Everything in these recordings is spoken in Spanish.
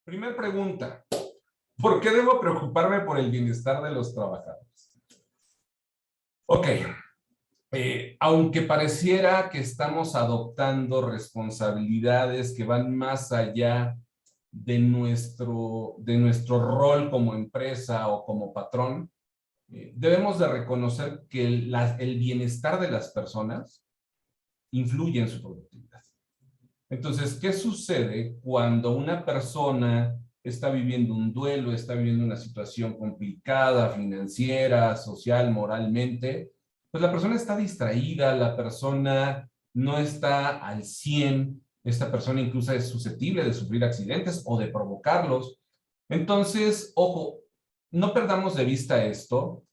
Primer pregunta, ¿por qué debo preocuparme por el bienestar de los trabajadores? Ok, aunque pareciera que estamos adoptando responsabilidades que van más allá de nuestro rol como empresa o como patrón, debemos de reconocer que el bienestar de las personas influye en su productividad. Entonces, ¿qué sucede cuando una persona está viviendo un duelo, está viviendo una situación complicada, financiera, social, moralmente? Pues la persona está distraída, la persona no está al 100, esta persona incluso es susceptible de sufrir accidentes o de provocarlos. Entonces, ojo, no perdamos de vista esto,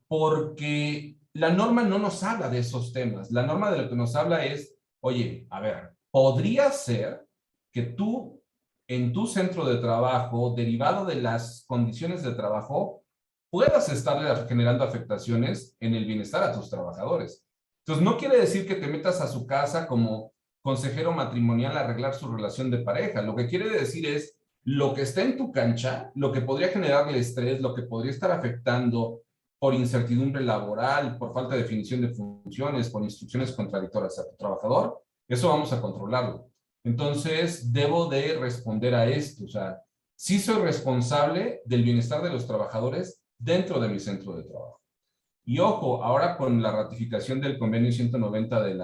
porque la norma no nos habla de esos temas. La norma de lo que nos habla es, oye, a ver, podría ser que tú en tu centro de trabajo, derivado de las condiciones de trabajo, puedas estar generando afectaciones en el bienestar a tus trabajadores. Entonces, no quiere decir que te metas a su casa como consejero matrimonial a arreglar su relación de pareja. Lo que quiere decir es lo que está en tu cancha, lo que podría generarle estrés, lo que podría estar afectando por incertidumbre laboral, por falta de definición de funciones, por instrucciones contradictorias a tu trabajador, eso vamos a controlarlo. Entonces, debo de responder a esto. O sea, sí soy responsable del bienestar de los trabajadores dentro de mi centro de trabajo. Y ojo, ahora con la ratificación del convenio 190 de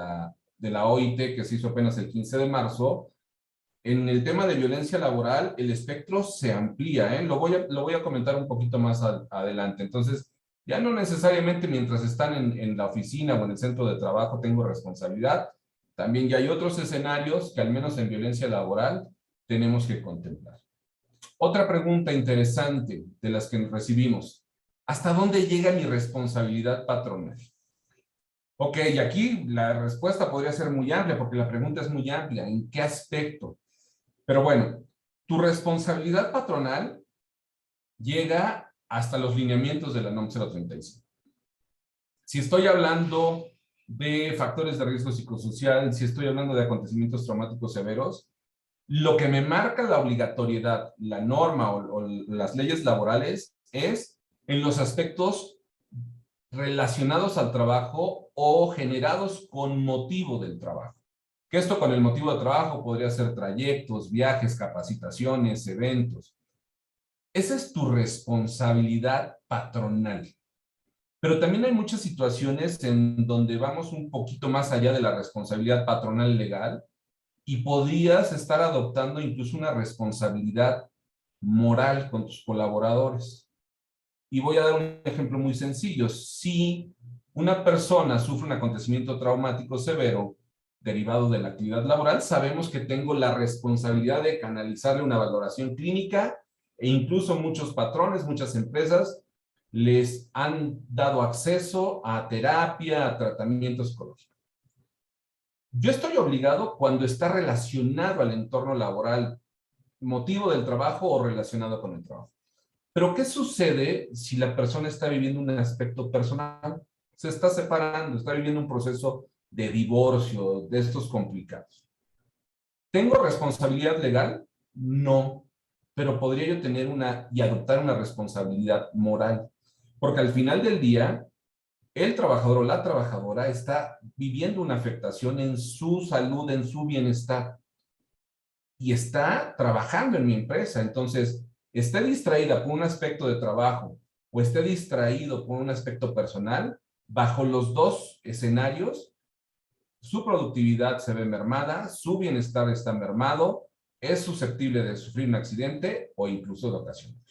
la OIT, que se hizo apenas el 15 de marzo, en el tema de violencia laboral, el espectro se amplía, ¿eh? Lo voy a comentar un poquito más adelante. Entonces, ya no necesariamente mientras están en la oficina o en el centro de trabajo tengo responsabilidad, también ya hay otros escenarios que al menos en violencia laboral tenemos que contemplar. Otra pregunta interesante de las que recibimos, ¿hasta dónde llega mi responsabilidad patronal? Ok, y aquí la respuesta podría ser muy amplia porque la pregunta es muy amplia. ¿En qué aspecto? Pero bueno, tu responsabilidad patronal llega hasta los lineamientos de la NOM 035. Si estoy hablando de factores de riesgo psicosocial, si estoy hablando de acontecimientos traumáticos severos, lo que me marca la obligatoriedad, la norma o las leyes laborales es en los aspectos relacionados al trabajo o generados con motivo del trabajo. Que esto con el motivo de trabajo podría ser trayectos, viajes, capacitaciones, eventos. Esa es tu responsabilidad patronal. Pero también hay muchas situaciones en donde vamos un poquito más allá de la responsabilidad patronal legal y podrías estar adoptando incluso una responsabilidad moral con tus colaboradores. Y voy a dar un ejemplo muy sencillo. Si una persona sufre un acontecimiento traumático severo derivado de la actividad laboral, sabemos que tengo la responsabilidad de canalizarle una valoración clínica e incluso muchos patrones, muchas empresas les han dado acceso a terapia, a tratamiento psicológico. Yo estoy obligado cuando está relacionado al entorno laboral, motivo del trabajo o relacionado con el trabajo. Pero ¿qué sucede si la persona está viviendo un aspecto personal? Se está separando, está viviendo un proceso de divorcio, de estos complicados. ¿Tengo responsabilidad legal? No, pero podría yo tener y adoptar una responsabilidad moral. Porque al final del día, el trabajador o la trabajadora está viviendo una afectación en su salud, en su bienestar. Y está trabajando en mi empresa. Entonces, esté distraída por un aspecto de trabajo o esté distraído por un aspecto personal, bajo los dos escenarios, su productividad se ve mermada, su bienestar está mermado, es susceptible de sufrir un accidente o incluso de ocasionar.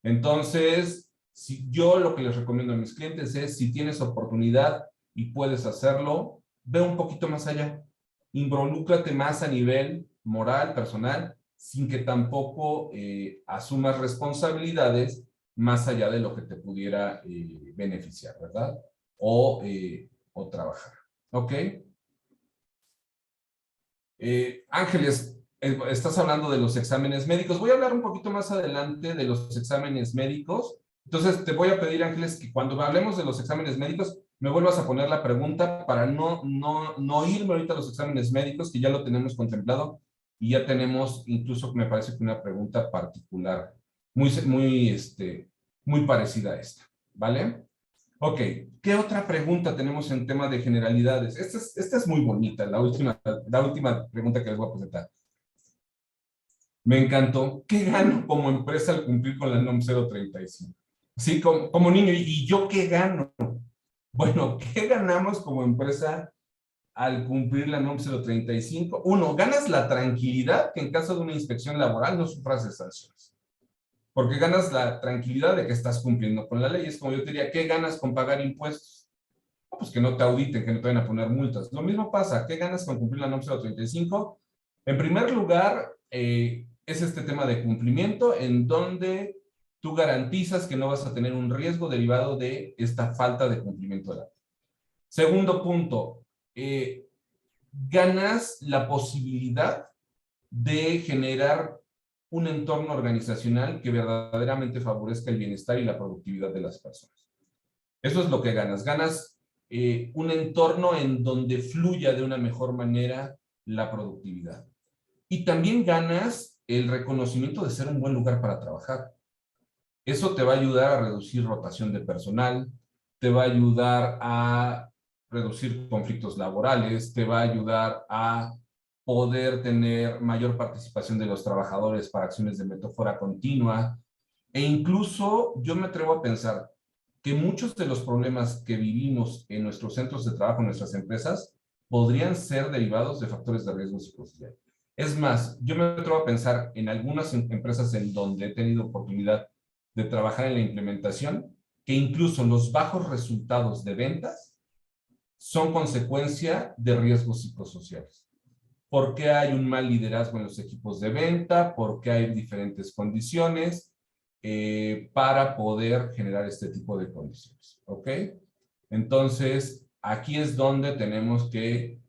Entonces, si yo lo que les recomiendo a mis clientes es, si tienes oportunidad y puedes hacerlo, ve un poquito más allá. Involúcrate más a nivel moral, personal, sin que tampoco asumas responsabilidades más allá de lo que te pudiera beneficiar, ¿verdad? O trabajar. ¿Ok? Ángeles, estás hablando de los exámenes médicos. Voy a hablar un poquito más adelante de los exámenes médicos. Entonces, te voy a pedir, Ángeles, que cuando hablemos de los exámenes médicos, me vuelvas a poner la pregunta para no irme ahorita a los exámenes médicos, que ya lo tenemos contemplado, y ya tenemos incluso, me parece que una pregunta particular, muy parecida a esta, ¿vale? Ok, ¿qué otra pregunta tenemos en tema de generalidades? Esta es muy bonita, la última pregunta que les voy a presentar. Me encantó. ¿Qué gano como empresa al cumplir con la NOM 035? Sí, como niño, ¿y yo qué gano? Bueno, ¿qué ganamos como empresa al cumplir la NOM 035? Uno, ganas la tranquilidad que en caso de una inspección laboral no sufras de sanciones. Porque ganas la tranquilidad de que estás cumpliendo con la ley. Es como yo te diría, ¿qué ganas con pagar impuestos? Pues que no te auditen, que no te vayan a poner multas. Lo mismo pasa, ¿qué ganas con cumplir la NOM 035? En primer lugar, es este tema de cumplimiento en donde tú garantizas que no vas a tener un riesgo derivado de esta falta de cumplimiento de la ley. Segundo punto, ganas la posibilidad de generar un entorno organizacional que verdaderamente favorezca el bienestar y la productividad de las personas. Eso es lo que ganas. Ganas un entorno en donde fluya de una mejor manera la productividad. Y también ganas el reconocimiento de ser un buen lugar para trabajar. Eso te va a ayudar a reducir rotación de personal, te va a ayudar a reducir conflictos laborales, te va a ayudar a poder tener mayor participación de los trabajadores para acciones de metáfora continua. E incluso yo me atrevo a pensar que muchos de los problemas que vivimos en nuestros centros de trabajo, en nuestras empresas, podrían ser derivados de factores de riesgo psicosocial. Es más, yo me atrevo a pensar en algunas empresas en donde he tenido oportunidad de trabajar en la implementación, que incluso los bajos resultados de ventas son consecuencia de riesgos psicosociales. ¿Por qué hay un mal liderazgo en los equipos de venta? ¿Por qué hay diferentes condiciones para poder generar este tipo de condiciones? ¿Ok? Entonces, aquí es donde tenemos que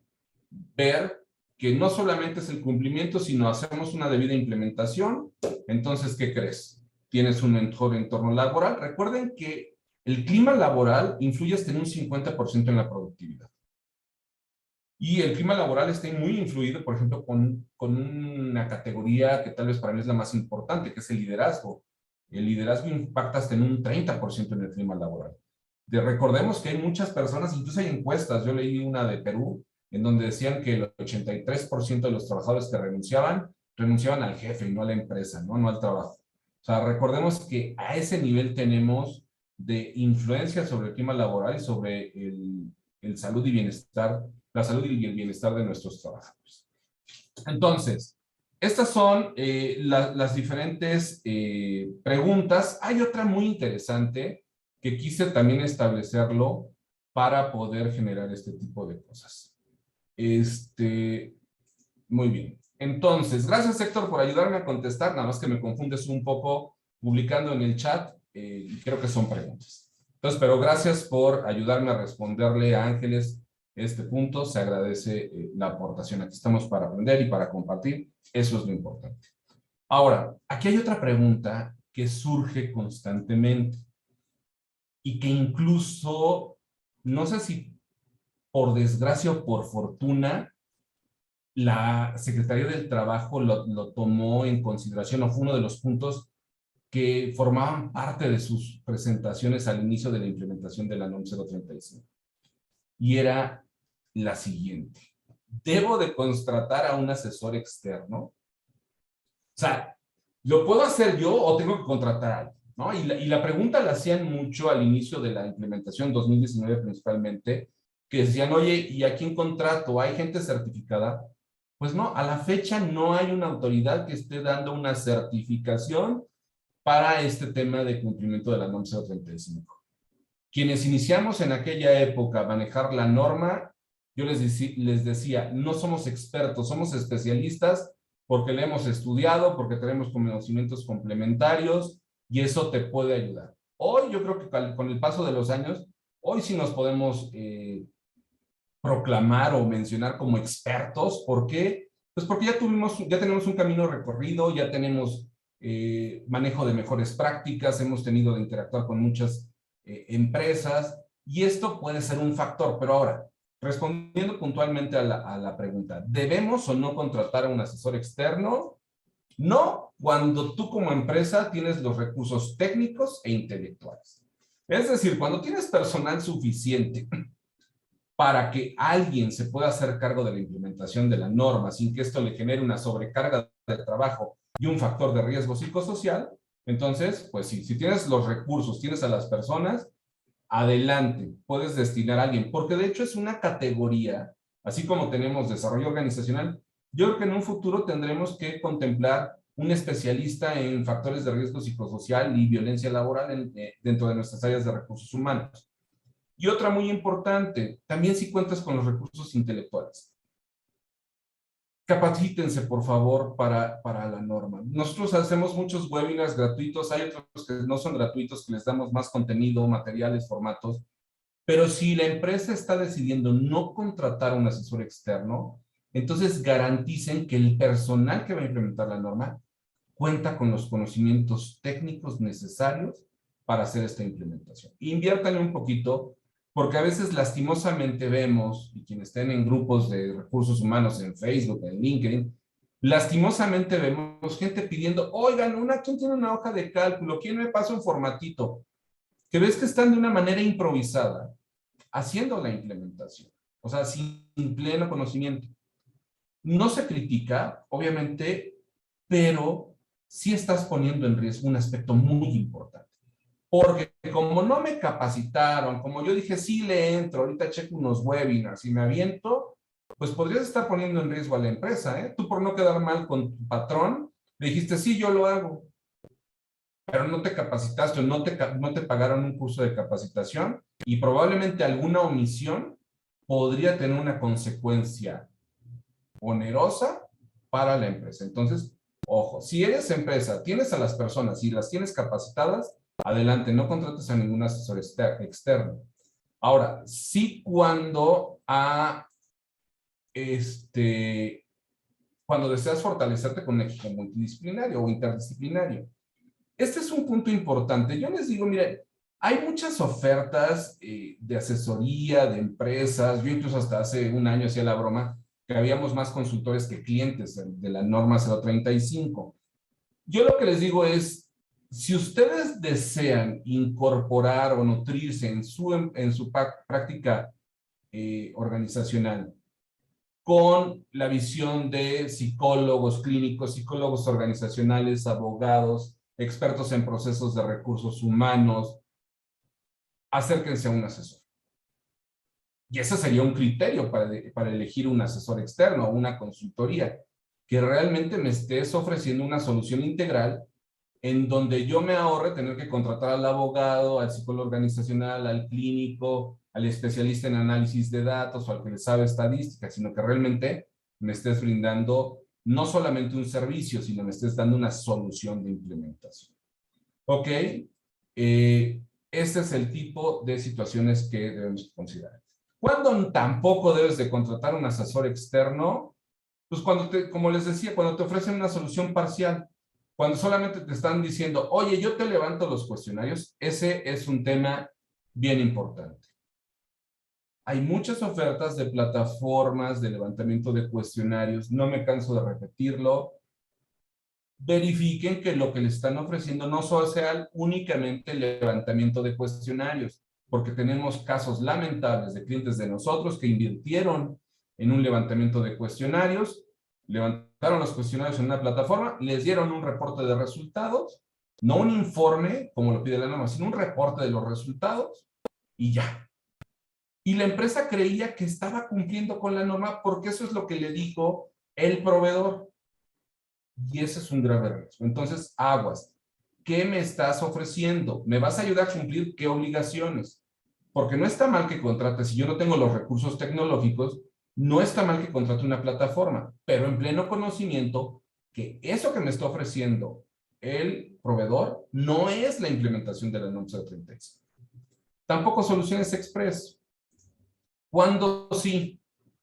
ver que no solamente es el cumplimiento, sino hacemos una debida implementación. Entonces, ¿qué crees? Tienes un mejor entorno laboral. Recuerden que el clima laboral influye hasta en un 50% en la productividad. Y el clima laboral está muy influido, por ejemplo, con una categoría que tal vez para mí es la más importante, que es el liderazgo. El liderazgo impacta hasta en un 30% en el clima laboral. Recordemos que hay muchas personas, incluso hay encuestas, yo leí una de Perú, en donde decían que el 83% de los trabajadores que renunciaban al jefe y no a la empresa, no al trabajo. O sea, recordemos que a ese nivel tenemos de influencia sobre el clima laboral y sobre el salud y bienestar, la salud y el bienestar de nuestros trabajadores. Entonces, estas son las diferentes preguntas. Hay otra muy interesante que quise también establecerlo para poder generar este tipo de cosas. Muy bien. Entonces, gracias Héctor por ayudarme a contestar, nada más que me confundes un poco publicando en el chat, y creo que son preguntas. Entonces, pero gracias por ayudarme a responderle a Ángeles este punto, se agradece la aportación. Aquí estamos para aprender y para compartir, eso es lo importante. Ahora, aquí hay otra pregunta que surge constantemente y que incluso, no sé si por desgracia o por fortuna, la Secretaría del Trabajo lo tomó en consideración o fue uno de los puntos que formaban parte de sus presentaciones al inicio de la implementación de la NOM 035. Y era la siguiente. ¿Debo de contratar a un asesor externo? O sea, ¿lo puedo hacer yo o tengo que contratar a alguien? ¿No? Y la pregunta la hacían mucho al inicio de la implementación 2019 principalmente, que decían, oye, ¿y a quién contrato? ¿Hay gente certificada? Pues no, a la fecha no hay una autoridad que esté dando una certificación para este tema de cumplimiento de la NOM 035. Quienes iniciamos en aquella época a manejar la norma, yo les decía, no somos expertos, somos especialistas porque le hemos estudiado, porque tenemos conocimientos complementarios y eso te puede ayudar. Hoy yo creo que con el paso de los años, hoy sí nos podemos proclamar o mencionar como expertos. ¿Por qué? Pues porque ya tenemos un camino recorrido, ya tenemos manejo de mejores prácticas, hemos tenido de interactuar con muchas empresas y esto puede ser un factor, pero ahora, respondiendo puntualmente a la pregunta, ¿debemos o no contratar a un asesor externo? No, cuando tú como empresa tienes los recursos técnicos e intelectuales. Es decir, cuando tienes personal suficiente para que alguien se pueda hacer cargo de la implementación de la norma sin que esto le genere una sobrecarga de trabajo y un factor de riesgo psicosocial, entonces, pues sí, si tienes los recursos, tienes a las personas, adelante, puedes destinar a alguien, porque de hecho es una categoría, así como tenemos desarrollo organizacional, yo creo que en un futuro tendremos que contemplar un especialista en factores de riesgo psicosocial y violencia laboral dentro de nuestras áreas de recursos humanos. Y otra muy importante, también si cuentas con los recursos intelectuales. Capacítense, por favor, para la norma. Nosotros hacemos muchos webinars gratuitos, hay otros que no son gratuitos, que les damos más contenido, materiales, formatos, pero si la empresa está decidiendo no contratar a un asesor externo, entonces garanticen que el personal que va a implementar la norma cuenta con los conocimientos técnicos necesarios para hacer esta implementación. Inviértanle un poquito, porque a veces lastimosamente vemos, y quienes estén en grupos de recursos humanos en Facebook, en LinkedIn, lastimosamente vemos gente pidiendo, oigan, ¿quién tiene una hoja de cálculo? ¿Quién me pasa un formatito? Que ves que están de una manera improvisada haciendo la implementación, o sea, sin pleno conocimiento. No se critica, obviamente, pero sí estás poniendo en riesgo un aspecto muy importante. Porque como no me capacitaron, como yo dije, sí le entro, ahorita checo unos webinars y me aviento, pues podrías estar poniendo en riesgo a la empresa, ¿eh? Tú por no quedar mal con tu patrón, le dijiste, sí, yo lo hago, pero no te capacitaste, no te pagaron un curso de capacitación y probablemente alguna omisión podría tener una consecuencia onerosa para la empresa. Entonces, ojo, si eres empresa, tienes a las personas y las tienes capacitadas, adelante, no contrates a ningún asesor externo. Ahora, sí cuando deseas fortalecerte con un equipo multidisciplinario o interdisciplinario. Este es un punto importante. Yo les digo, miren, hay muchas ofertas de asesoría, de empresas. Yo incluso hasta hace un año hacía la broma que habíamos más consultores que clientes de la norma 035. Yo lo que les digo es, si ustedes desean incorporar o nutrirse en su práctica organizacional con la visión de psicólogos clínicos, psicólogos organizacionales, abogados, expertos en procesos de recursos humanos, acérquense a un asesor. Y ese sería un criterio para elegir un asesor externo o una consultoría, que realmente me estés ofreciendo una solución integral en donde yo me ahorre tener que contratar al abogado, al psicólogo organizacional, al clínico, al especialista en análisis de datos o al que le sabe estadística, sino que realmente me estés brindando no solamente un servicio, sino me estés dando una solución de implementación. ¿Ok? Este es el tipo de situaciones que debemos considerar. ¿Cuándo tampoco debes de contratar un asesor externo? Pues como les decía, cuando te ofrecen una solución parcial, cuando solamente te están diciendo, oye, yo te levanto los cuestionarios, ese es un tema bien importante. Hay muchas ofertas de plataformas de levantamiento de cuestionarios, no me canso de repetirlo. Verifiquen que lo que les están ofreciendo no sea únicamente el levantamiento de cuestionarios, porque tenemos casos lamentables de clientes de nosotros que invirtieron en un levantamiento de cuestionarios, levantaron los cuestionarios en una plataforma, les dieron un reporte de resultados, no un informe, como lo pide la norma, sino un reporte de los resultados, y ya. Y la empresa creía que estaba cumpliendo con la norma porque eso es lo que le dijo el proveedor. Y ese es un grave riesgo. Entonces, aguas. ¿Qué me estás ofreciendo? ¿Me vas a ayudar a cumplir qué obligaciones? Porque no está mal que contrates, si yo no tengo los recursos tecnológicos, no está mal que contrate una plataforma, pero en pleno conocimiento que eso que me está ofreciendo el proveedor no es la implementación de la NOM 035. Tampoco soluciones express. ¿Cuándo sí?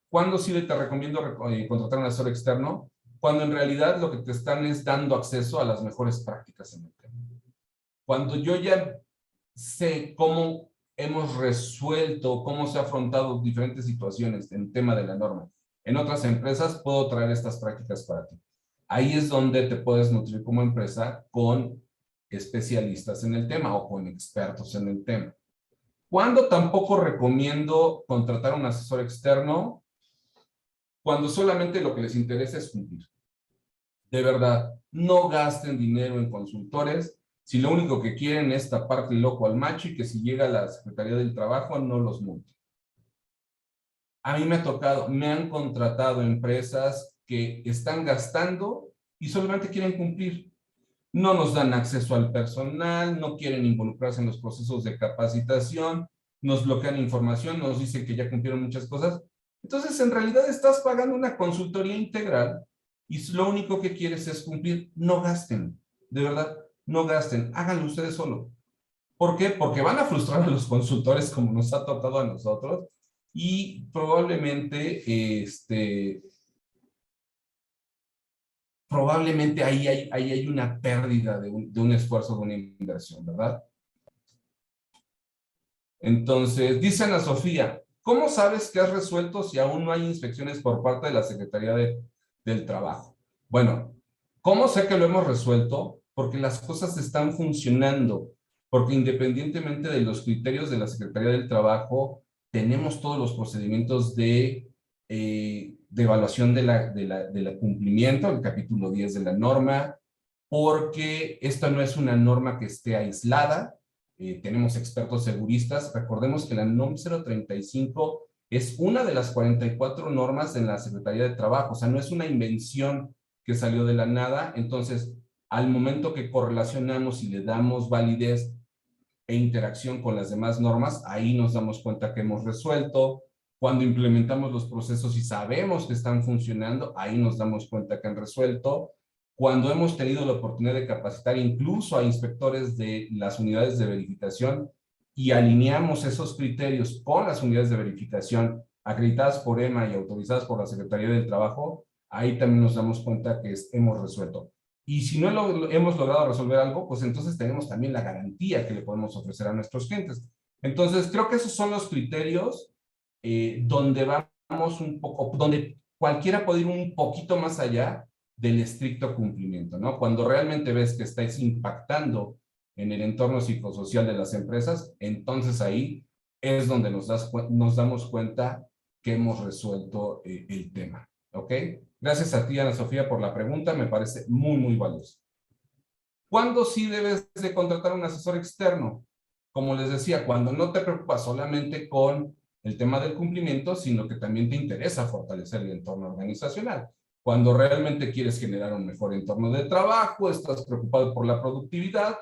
¿Cuándo sí te recomiendo contratar un asesor externo? Cuando en realidad lo que te están es dando acceso a las mejores prácticas en el tema. Cuando yo ya sé cómo hemos resuelto, cómo se ha afrontado diferentes situaciones en tema de la norma en otras empresas, puedo traer estas prácticas para ti. Ahí es donde te puedes nutrir como empresa con especialistas en el tema o con expertos en el tema. ¿Cuándo tampoco recomiendo contratar a un asesor externo? Cuando solamente lo que les interesa es cumplir. De verdad, no gasten dinero en consultores si lo único que quieren es tapar el loco al macho y que si llega a la Secretaría del Trabajo no los multen. A mí me ha tocado, me han contratado empresas que están gastando y solamente quieren cumplir. No nos dan acceso al personal, no quieren involucrarse en los procesos de capacitación, nos bloquean información, nos dicen que ya cumplieron muchas cosas. Entonces, en realidad estás pagando una consultoría integral y lo único que quieres es cumplir. No gasten, de verdad, no gasten, háganlo ustedes solo. ¿Por qué? Porque van a frustrar a los consultores como nos ha tocado a nosotros y probablemente ahí hay una pérdida de un esfuerzo, de una inversión, ¿verdad? Entonces, dice Ana Sofía, ¿cómo sabes que has resuelto si aún no hay inspecciones por parte de la Secretaría del Trabajo? Bueno, ¿cómo sé que lo hemos resuelto? Porque las cosas están funcionando, porque independientemente de los criterios de la Secretaría del Trabajo, tenemos todos los procedimientos de evaluación de la cumplimiento, el capítulo 10 de la norma, porque esta no es una norma que esté aislada, tenemos expertos seguristas. Recordemos que la NOM 035 es una de las 44 normas en la Secretaría de Trabajo, o sea, no es una invención que salió de la nada. Entonces, al momento que correlacionamos y le damos validez e interacción con las demás normas, ahí nos damos cuenta que hemos resuelto. Cuando implementamos los procesos y sabemos que están funcionando, ahí nos damos cuenta que han resuelto. Cuando hemos tenido la oportunidad de capacitar incluso a inspectores de las unidades de verificación y alineamos esos criterios con las unidades de verificación acreditadas por EMA y autorizadas por la Secretaría del Trabajo, ahí también nos damos cuenta que hemos resuelto. Y si no hemos logrado resolver algo, pues entonces tenemos también la garantía que le podemos ofrecer a nuestros clientes. Entonces, creo que esos son los criterios donde vamos un poco, donde cualquiera puede ir un poquito más allá del estricto cumplimiento, ¿no? Cuando realmente ves que estáis impactando en el entorno psicosocial de las empresas, entonces ahí es donde nos damos cuenta que hemos resuelto el tema, ¿ok? Gracias a ti, Ana Sofía, por la pregunta, me parece muy, muy valioso. ¿Cuándo sí debes de contratar a un asesor externo? Como les decía, cuando no te preocupas solamente con el tema del cumplimiento, sino que también te interesa fortalecer el entorno organizacional. Cuando realmente quieres generar un mejor entorno de trabajo, estás preocupado por la productividad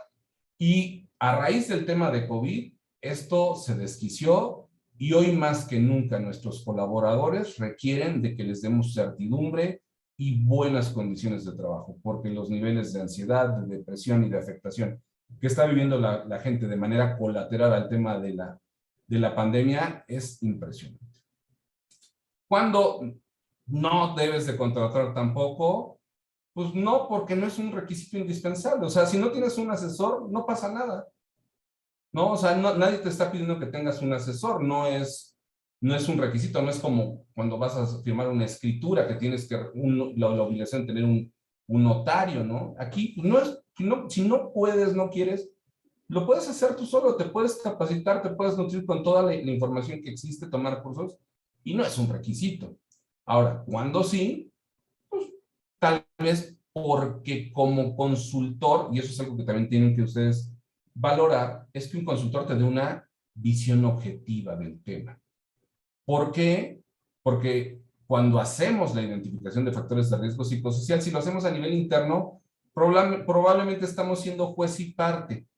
y a raíz del tema de COVID, esto se desquició y hoy más que nunca nuestros colaboradores requieren de que les demos certidumbre y buenas condiciones de trabajo, porque los niveles de ansiedad, de depresión y de afectación que está viviendo la gente de manera colateral al tema de la pandemia es impresionante. ¿Cuándo no debes de contratar tampoco? Pues no, porque no es un requisito indispensable. O sea, si no tienes un asesor, no pasa nada. No, o sea, nadie te está pidiendo que tengas un asesor, no es un requisito, no es como cuando vas a firmar una escritura que tienes que, la obligación de tener un notario, ¿no? Aquí, pues no es, si no puedes, no quieres, lo puedes hacer tú solo, te puedes capacitar, te puedes nutrir con toda la información que existe, tomar cursos, y no es un requisito. Ahora, cuando sí, pues tal vez porque como consultor, y eso es algo que también tienen que ustedes valorar, es que un consultor te dé una visión objetiva del tema. ¿Por qué? Porque cuando hacemos la identificación de factores de riesgo psicosocial, si lo hacemos a nivel interno, probablemente estamos siendo juez y parte,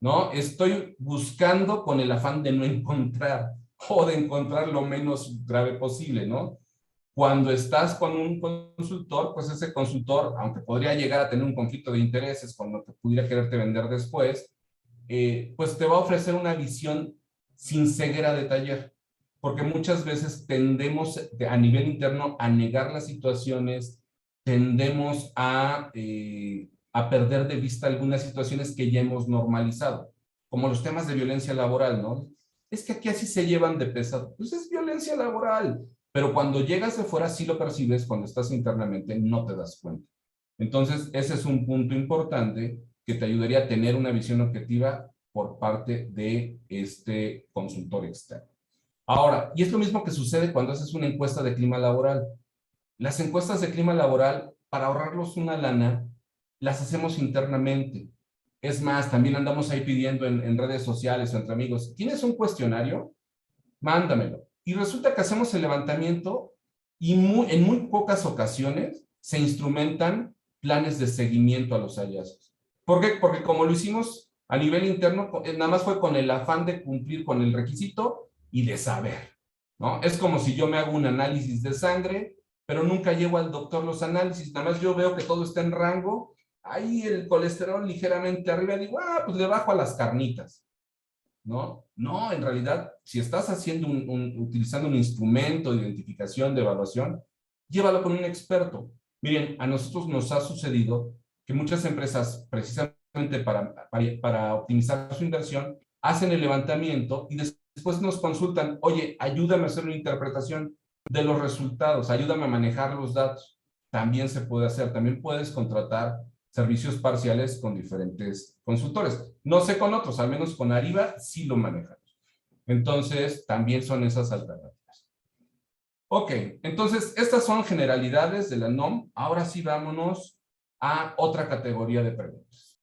¿no? Estoy buscando con el afán de no encontrar o de encontrar lo menos grave posible, ¿no? Cuando estás con un consultor, pues ese consultor, aunque podría llegar a tener un conflicto de intereses con lo que pudiera quererte vender después, pues te va a ofrecer una visión sin ceguera de taller, porque muchas veces tendemos a nivel interno a negar las situaciones, tendemos a perder de vista algunas situaciones que ya hemos normalizado, como los temas de violencia laboral, ¿no? es que aquí así se llevan de pesado. Pues es violencia laboral. Pero cuando llegas de fuera sí lo percibes, cuando estás internamente no te das cuenta. Entonces, ese es un punto importante que te ayudaría a tener una visión objetiva por parte de este consultor externo. Ahora, y es lo mismo que sucede cuando haces una encuesta de clima laboral. Las encuestas de clima laboral, para ahorrarlos una lana, las hacemos internamente. Es más, también andamos ahí pidiendo en redes sociales o entre amigos, ¿tienes un cuestionario? Mándamelo. Y resulta que hacemos el levantamiento y en muy pocas ocasiones se instrumentan planes de seguimiento a los hallazgos. ¿Por qué? Porque como lo hicimos a nivel interno, nada más fue con el afán de cumplir con el requisito y de saber, ¿no? Es como si yo me hago un análisis de sangre, pero nunca llevo al doctor los análisis, nada más yo veo que todo está en rango, ahí el colesterol ligeramente arriba, digo, pues le bajo a las carnitas. ¿No? No, en realidad, si estás haciendo utilizando un instrumento de identificación, de evaluación, llévalo con un experto. Miren, a nosotros nos ha sucedido que muchas empresas, precisamente para optimizar su inversión, hacen el levantamiento y después nos consultan, oye, ayúdame a hacer una interpretación de los resultados, ayúdame a manejar los datos. También se puede hacer, también puedes contratar servicios parciales con diferentes consultores. No sé con otros, al menos con Ariba sí lo manejamos. Entonces, también son esas alternativas. Ok, entonces estas son generalidades de la NOM. Ahora sí vámonos a otra categoría de preguntas.